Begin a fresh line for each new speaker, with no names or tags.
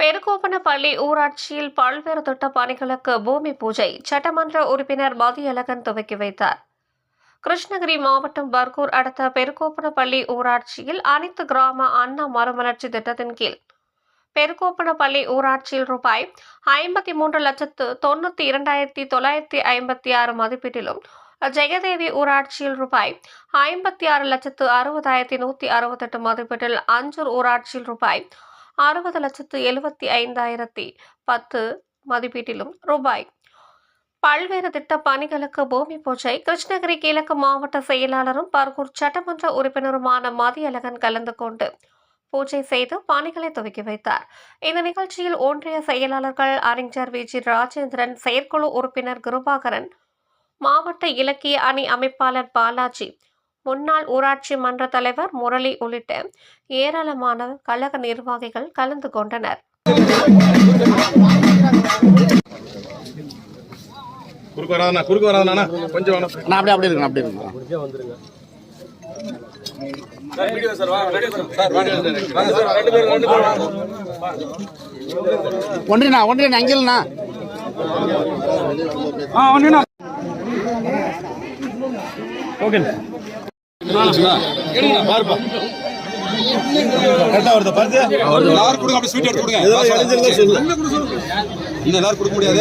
பெருகோப்பனப்பள்ளி ஊராட்சியில் பல்வேறு திட்ட பணிகளுக்கு பூமி பூஜை சட்டமன்ற உறுப்பினர் மதியழகன் துவக்கி வைத்தார். கிருஷ்ணகிரி மாவட்டம் பர்கூர் அடுத்த பெருகோப்பனப்பள்ளி ஊராட்சியில் அனைத்து கிராம அண்ணா மறுமலர்ச்சி திட்டத்தின் கீழ் பெருகோப்பனப்பள்ளி ஊராட்சியில் ரூபாய் 53,92,956 மதிப்பீட்டிலும், ஜெயதேவி ஊராட்சியில் ரூபாய் 56,60,168 மதிப்பீட்டில், அஞ்சூர் ஊராட்சியில் ரூபாய் 60,75,010 மதிப்பீட்டிலும் ரூபாய் பல்வேறு திட்ட பணிகளுக்கு பூமி பூஜை கிருஷ்ணகிரி கிழக்கு மாவட்ட செயலாளரும் பர்கூர் சட்டமன்ற உறுப்பினருமான மதியழகன் கலந்து கொண்டு பூஜை செய்து பணிகளை துவக்கி வைத்தார். இந்த நிகழ்ச்சியில் ஒன்றிய செயலாளர்கள் அறிஞர் வி. ஜி. ராஜேந்திரன், செயற்குழு உறுப்பினர் கிருபாகரன், மாவட்ட இலக்கிய அணி அமைப்பாளர் பாலாஜி, முன்னாள் ஊராட்சி மன்ற தலைவர் முரளி உள்ளிட்ட ஏராளமான கழக நிர்வாகிகள் கலந்து கொண்டனர்.
எல்லாரும் கொடுக்க முடியாது.